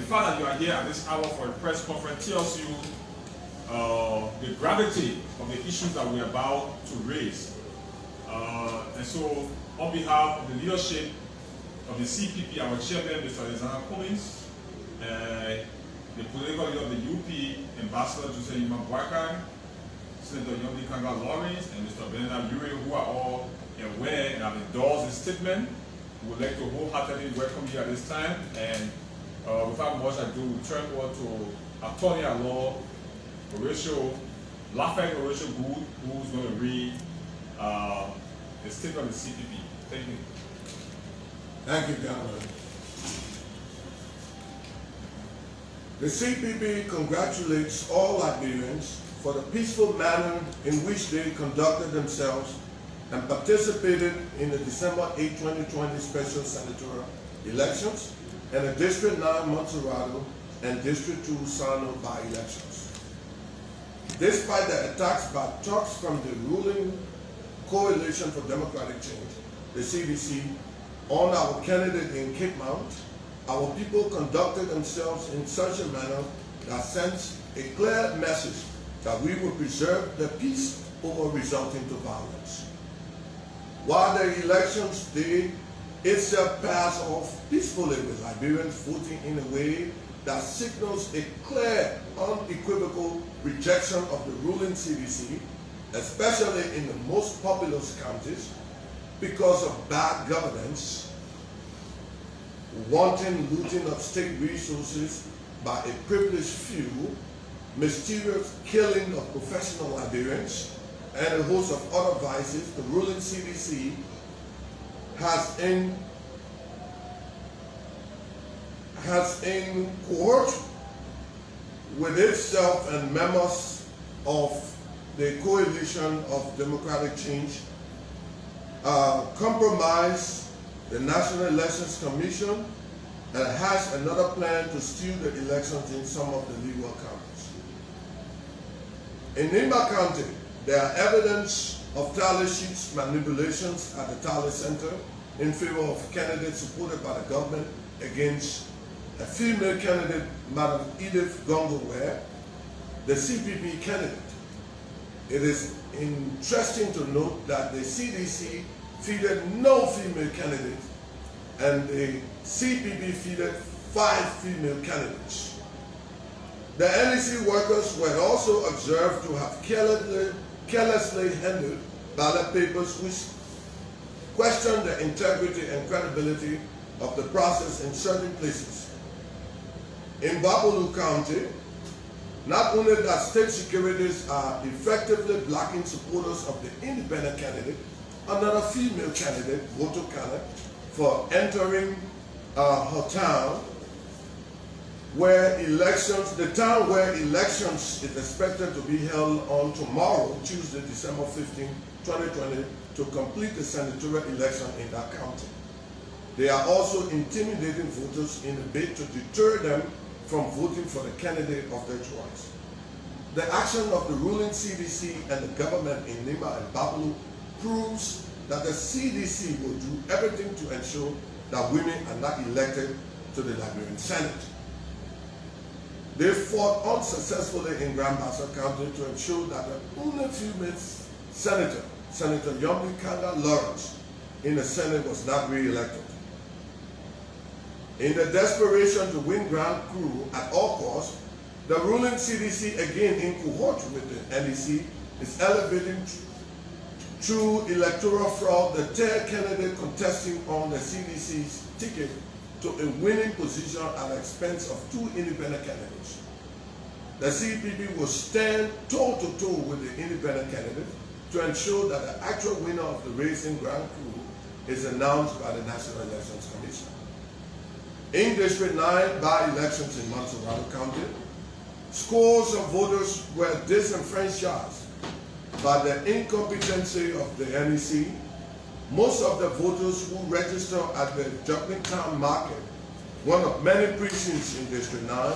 the fact that you are here at this hour for a press conference tells you the gravity of the issues that we are about to raise. And so, on behalf of the leadership of the CPP, our chairman, Mr. Alexander Cummins, the political leader of the UP, Ambassador Jose Yuma Bwakai, Senator Yomdi Kanga Lawrence, and Mr. Bernard Ure, who are all aware and have endorsed this statement, we would like to wholeheartedly welcome you at this time. And without much ado, we turn over to Attorney at Law, Horatio Good, who's going to read the statement of the CPP. Thank you. Thank you, gentlemen. The CPP congratulates all Liberians for the peaceful manner in which they conducted themselves and participated in the December 8, 2020 special senatorial elections and the District 9 Montserrado and District 2 Sano by-elections. Despite the attacks by thugs from the ruling Coalition for Democratic Change, the CDC, on our candidate in Cape Mount, our people conducted themselves in such a manner that sends a clear message that we will preserve the peace over resulting to violence. While the elections day itself passed off peacefully with Liberians voting in a way that signals a clear, unequivocal rejection of the ruling CDC, especially in the most populous counties, because of bad governance, wanton looting of state resources by a privileged few, mysterious killing of professional Liberians, and a host of other vices, the ruling CDC has in cohort with itself and members of the Coalition of Democratic Change compromise the National Elections Commission and has another plan to steal the elections in some of the legal counties. In Nimba County, there are evidence of tally sheets manipulations at the tally center in favor of candidates supported by the government against a female candidate, Madam Edith Gongo-Ware, the CPP candidate. It is interesting to note that the CDC feeded no female candidate and the CPP feeded 5 female candidates. The NEC workers were also observed to have carelessly handled ballot papers which questioned the integrity and credibility of the process in certain places. In Babolu County, not only that state securities are effectively blocking supporters of the independent candidate, another female candidate, Voto Kana, for entering her town, the town where elections is expected to be held on tomorrow, Tuesday, December 15, 2020, to complete the senatorial election in that county. They are also intimidating voters in a bid to deter them from voting for the candidate of their choice. The action of the ruling CDC and the government in Nimba and Babolu proves that the CDC will do everything to ensure that women are not elected to the Liberian Senate. They fought unsuccessfully in Grand Bassa County to ensure that the only female senator, Senator Yomdi Kanga Lawrence, in the Senate was not re-elected. In the desperation to win Grand Cru at all costs, the ruling CDC, again in cohort with the NEC, is elevating through electoral fraud the third candidate contesting on the CDC's ticket to a winning position at the expense of 2 independent candidates. The CPP will stand toe-to-toe with the independent candidate to ensure that the actual winner of the race in Grand Cru is announced by the National Elections Commission. In District 9 by-elections in Montserrado County, scores of voters were disenfranchised by the incompetency of the NEC. Most of the voters who registered at the Joplin Town Market, one of many precincts in District 9,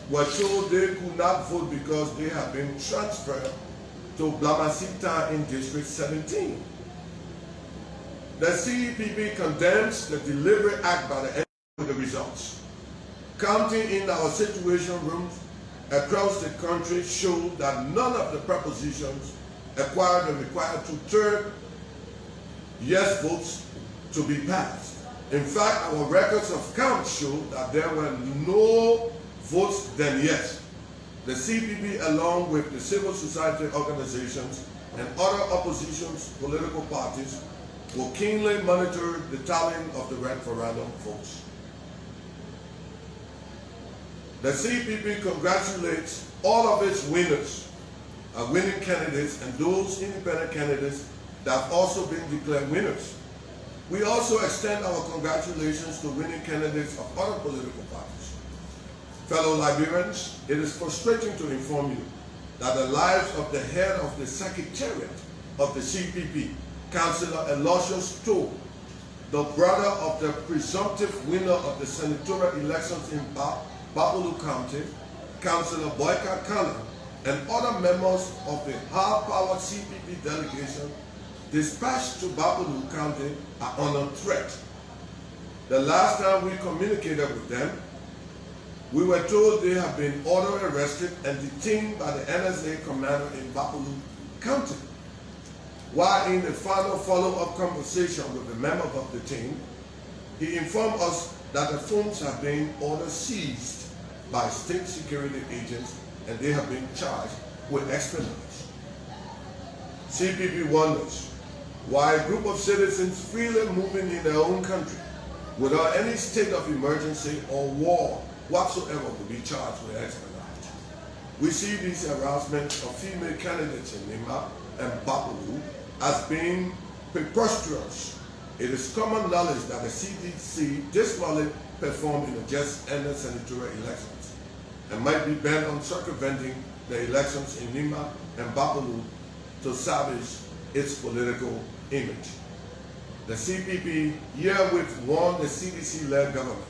were told they could not vote because they had been transferred to Blamasita in District 17. The CPP condemns the deliberate act by the NEC with the results. Counting in our situation rooms across the country show that none of the propositions acquired the required 2/3 yes votes to be passed. In fact, our records of count show that there were no votes than yes. The CPP, along with the civil society organizations and other opposition's political parties, will keenly monitor the tallying of the referendum votes. The CPP congratulates all of its winners, winning candidates, and those independent candidates that have also been declared winners. We also extend our congratulations to winning candidates of other political parties. Fellow Liberians, it is frustrating to inform you that the lives of the head of the Secretariat of the CPP, Councillor Eloysius Stowe, the brother of the presumptive winner of the senatorial elections in Bapolu County, Councillor Boyka Kana, and other members of the high-powered CPP delegation dispatched to Bapolu County are under threat. The last time we communicated with them, we were told they have been ordered arrested and detained by the NSA commander in Bapolu County. While in the final follow-up conversation with the members of the team, he informed us that the phones have been ordered seized by state security agents and they have been charged with espionage. CPP wonders why a group of citizens freely moving in their own country without any state of emergency or war whatsoever will be charged with espionage. We see these harassments of female candidates in Nima and Bapolu as being preposterous. It is common knowledge that the CDC dismally performed in the just ended senatorial elections and might be bent on circumventing the elections in Nima and Bapolu to salvage its political image. The CPP herewith warned the CDC-led government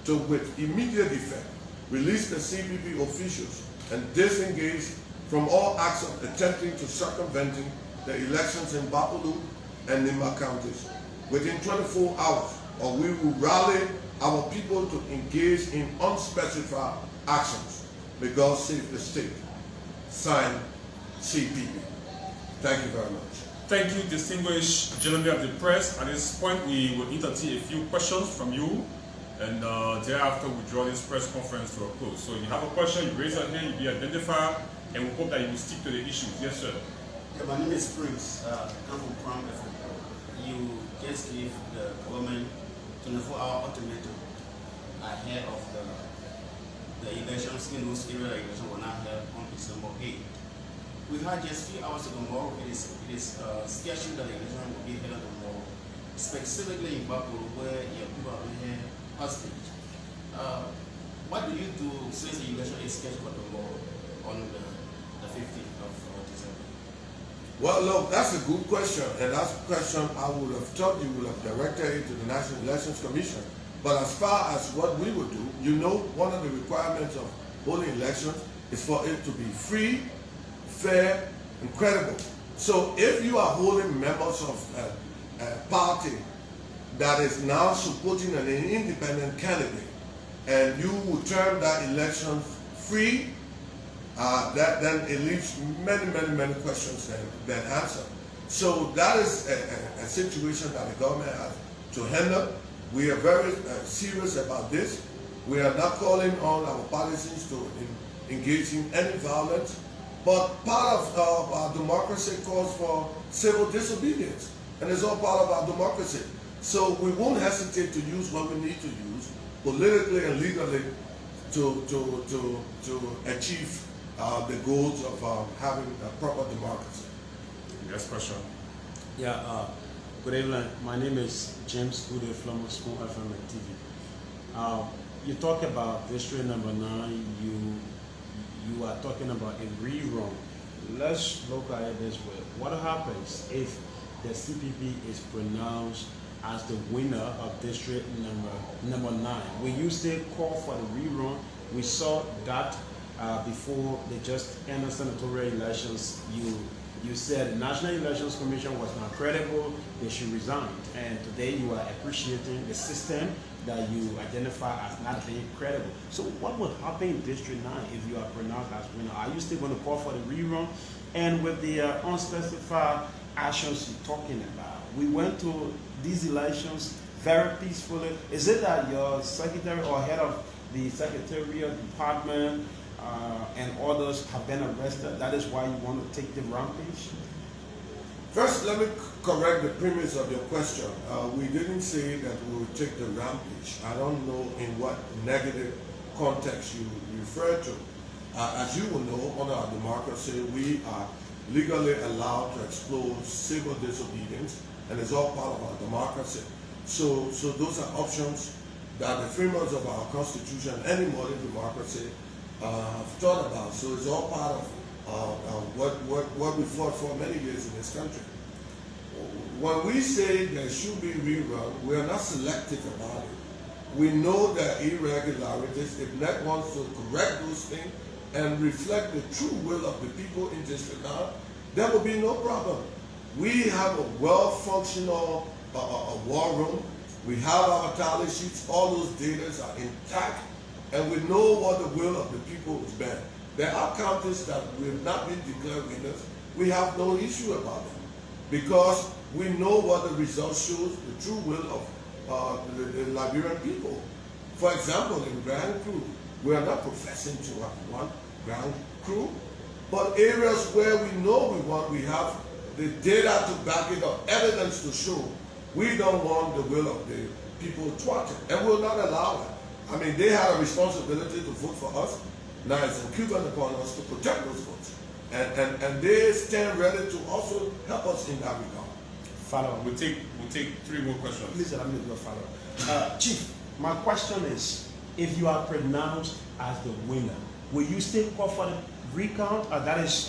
to, with immediate effect, release the CPP officials and disengage from all acts of attempting to circumventing the elections in Bapolu and Nima counties within 24 hours, or we will rally our people to engage in unspecified actions. May God save the state. Signed, CPP. Thank you very much. Thank you, distinguished gentlemen of the press. At this point, we will entertain a few questions from you, and thereafter we draw this press conference to a close. So if you have a question, you raise your hand, you be identified, and we hope that you will stick to the issues. Yes, sir. Yeah, my name is Prince. I come from Crown FM. You just gave the government 24-hour ultimatum ahead of the elections in those areas. The election will not held on December 8th. We had just few hours ago tomorrow. It is scheduled that the election will be held tomorrow, specifically in Bapolu, where your people are being hostage. What do you do since the election is scheduled for tomorrow on the 15th of December? Well, look, that's a good question, and that's a question I would have thought you would have directed it to the National Elections Commission. But as far as what we would do, you know, one of the requirements of holding elections is for it to be free, fair, and credible. So if you are holding members of a party that is now supporting an independent candidate, and you would term that election free, then it leaves many questions than answer. So that is a situation that the government has to handle. We are very serious about this. We are not calling on our partisans to engage in any violence, but part of our democracy calls for civil disobedience, and it's all part of our democracy. So we won't hesitate to use what we need to use politically and legally to achieve the goals of having a proper democracy. Next question. Yeah, good evening. My name is James Ude from School FM and TV. You talk about district number 9, you are talking about a rerun. Let's look at it this way. What happens if the CPP is pronounced as the winner of district number 9? Will you still call for the rerun? We saw that before the just ended senatorial elections. You said the National Elections Commission was not credible, they should resign. And today you are appreciating the system that you identify as not being credible. So what will happen in District 9 if you are pronounced as winner? Are you still going to call for the rerun? And with the unspecified actions you're talking about, we went to these elections very peacefully. Is it that your secretary or head of the secretarial department and others have been arrested? That is why you want to take the rampage? First, let me correct the premise of your question. We didn't say that we would take the rampage. I don't know in what negative context you refer to. As you will know, under our democracy, we are legally allowed to explore civil disobedience, and it's all part of our democracy. So those are options that the framers of our constitution, any modern democracy, have thought about. So it's all part of what we fought for many years in this country. When we say there should be rerun, we are not selective about it. We know there are irregularities. If NEC wants to correct those things and reflect the true will of the people in District 9, there will be no problem. We have a well-functioning war room. We have our tally sheets. All those data are intact, and we know what the will of the people has been. There are counties that will not be declared winners. We have no issue about them because we know what the results shows, the true will of the Liberian people. For example, in Grand Crew, we are not professing to have one Grand Crew, but areas where we know we have the data to back it up, evidence to show we don't want the will of the people thwarted, and we'll not allow it. I mean, they had a responsibility to vote for us. Now it's incumbent upon us to protect those votes. And they stand ready to also help us in that regard. Follow. We'll take 3 more questions. Please allow me to do a follow-up. Chief, my question is, if you are pronounced as the winner, will you still call for the recount? That is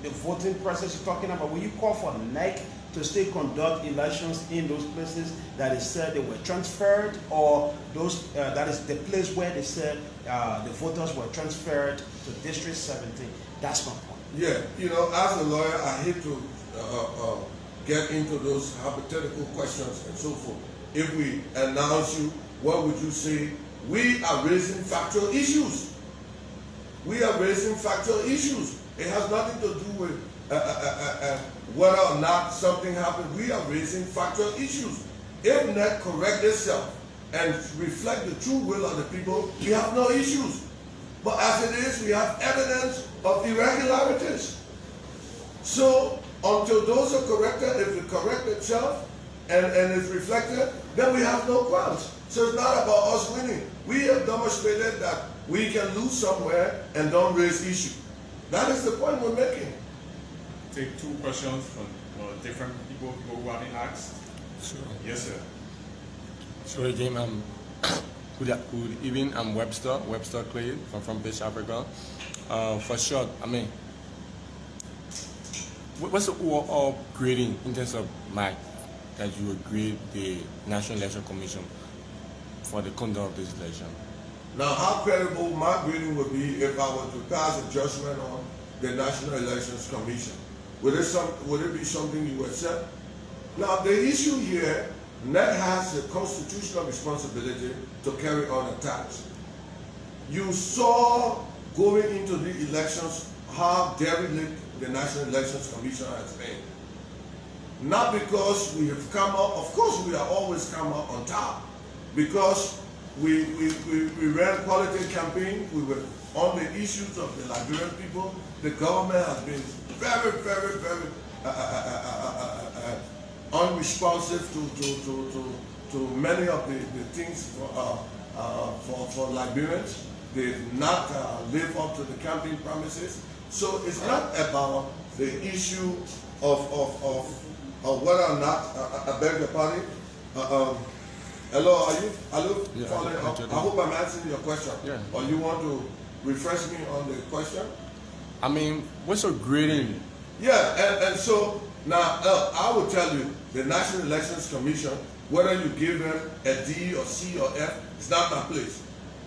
the voting process you're talking about. Will you call for the NEC to still conduct elections in those places that is said they were transferred, or those that is the place where they said the voters were transferred to District 17? That's my point. Yeah, you know, as a lawyer, I hate to get into those hypothetical questions and so forth. If we announce you, what would you say? We are raising factual issues. We are raising factual issues. It has nothing to do with whether or not something happened. We are raising factual issues. If NEC correct itself and reflect the true will of the people, we have no issues. But as it is, we have evidence of irregularities. So until those are corrected, if it corrects itself and is reflected, then we have no grounds. So it's not about us winning. We have demonstrated that we can lose somewhere and don't raise issue. That is the point we're making. Take 2 questions from different people who have been asked. Sure. Yes, sir. So again, good evening. I'm Webster Clay from British Africa. For short, I mean, what's the overall grading in terms of mark that you would grade the National Election Commission for the conduct of this election? Now, how credible my grading would be if I were to pass a judgment on the National Elections Commission? Would it be something you would accept? Now, the issue here, NEC has a constitutional responsibility to carry on a task. You saw going into the elections how derelict the National Elections Commission has been. Not because we have come up, of course we have always come up on top, because we ran quality campaign, we were on the issues of the Liberian people. The government has been very, very, very unresponsive to many of the things for Liberians. They did not live up to the campaign promises. So it's not about the issue of whether or not, I beg your pardon. Hello, are you following up? I hope I'm answering your question. Yeah. Or you want to refresh me on the question? I mean, what's your grading? Yeah, and so now I will tell you, the National Elections Commission, whether you give them a D or C or F, it's not my place.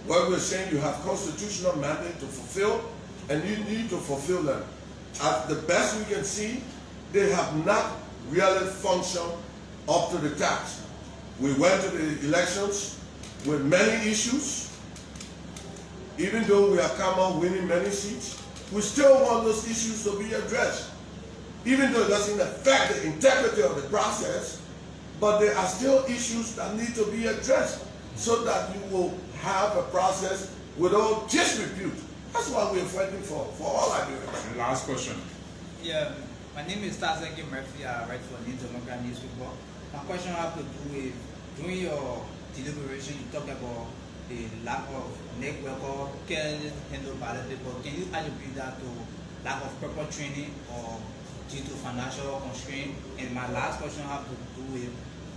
What we're saying, you have constitutional mandate to fulfill, and you need to fulfill them. at the best we can see, they have not really functioned up to the task. We went to the elections with many issues. Even though we have come out winning many seats, we still want those issues to be addressed. Even though it doesn't affect the integrity of the process, but there are still issues that need to be addressed so that you will have a process without disrepute. That's what we're fighting for all Liberians. And last question. Yeah, my name is Tazaki Murphy. I write for the Local newspaper. My question has to do with, during your deliberation, you talked about the lack of network or careless handled by the people. Can you attribute that to lack of proper training or due to financial constraint? And my last question has to do with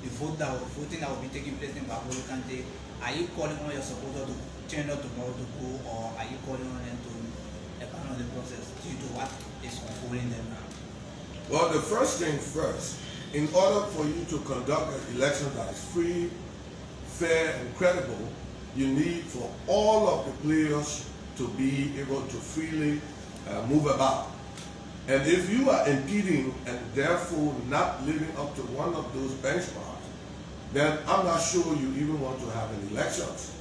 the voting that will be taking place in Babolo Kante. Are you calling on your supporters to turn up tomorrow to go, or are you calling on them to abandon the process due to what is unfolding them now? Well, the first thing first, in order for you to conduct an election that is free, fair, and credible, you need for all of the players to be able to freely move about. And if you are impeding and therefore not living up to one of those benchmarks, then I'm not sure you even want to have an elections.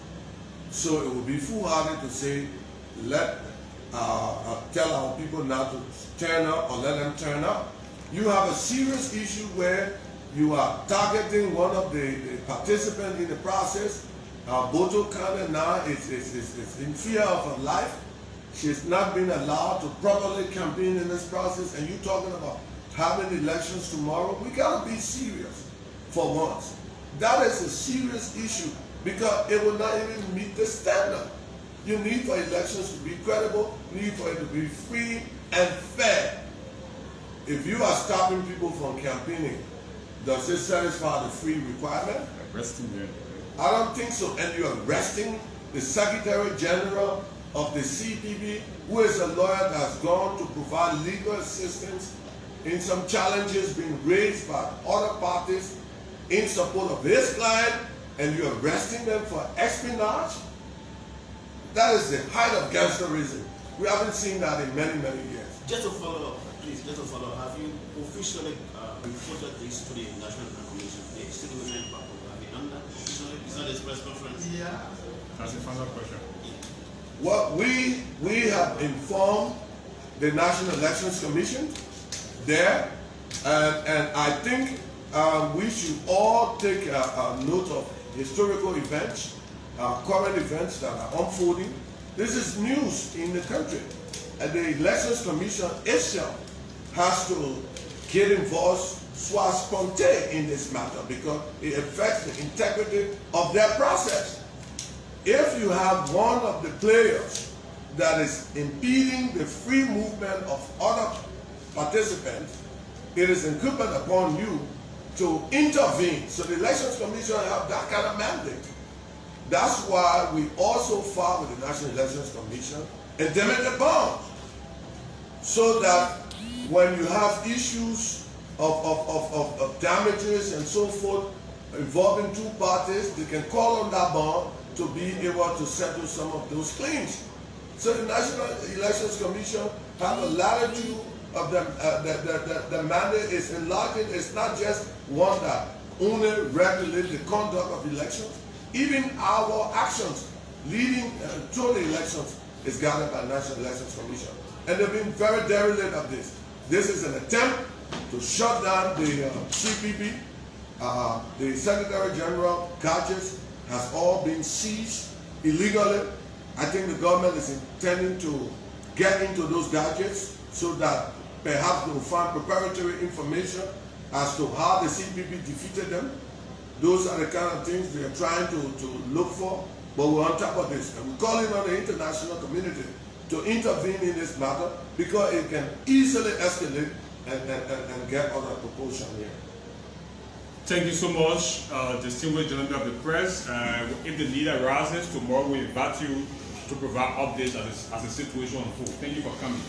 So it would be foolhardy to say, tell our people not to turn up or let them turn up. You have a serious issue where you are targeting one of the participants in the process. Boto Kane now is in fear of her life. She's not been allowed to properly campaign in this process, and you're talking about having elections tomorrow. We gotta be serious for once. That is a serious issue because it will not even meet the standard. You need for elections to be credible, you need for it to be free and fair. If you are stopping people from campaigning, does this satisfy the free requirement? Arresting them. I don't think so. And you're arresting the Secretary General of the CPP, who is a lawyer that has gone to provide legal assistance in some challenges being raised by other parties in support of his client, and you're arresting them for espionage? That is the height of gangsterism. We haven't seen that in many, many years. Just to follow up, please, just to follow up, have you officially reported this to the National Commission, the Citizen Republic? Have you done that officially? Is that a press conference? Yeah. That's a final question. Well, we have informed the National Elections Commission there, and I think we should all take a note of historical events, current events that are unfolding. This is news in the country, and the Elections Commission itself has to get involved sua sponte in this matter because it affects the integrity of their process. If you have one of the players that is impeding the free movement of other participants, it is incumbent upon you to intervene. So the Elections Commission have that kind of mandate. That's why we also filed with the National Elections Commission indemnity bonds, so that when you have issues of damages and so forth involving two parties, they can call on that bond to be able to settle some of those claims. So the National Elections Commission have a latitude of the mandate is enlarging. It's not just one that only regulates the conduct of elections. Even our actions leading to the elections is guided by the National Elections Commission. And they've been very derelict of this. This is an attempt to shut down the CPP. The Secretary General gadgets has all been seized illegally. I think the government is intending to get into those gadgets so that perhaps they will find preparatory information as to how the CPP defeated them. Those are the kind of things they are trying to look for. But we're on top of this, and we're calling on the international community to intervene in this matter because it can easily escalate and get out of proportion here. Thank you so much, distinguished gentlemen of the press. If the need arises, tomorrow we invite you to provide updates as the situation unfolds. Thank you for coming.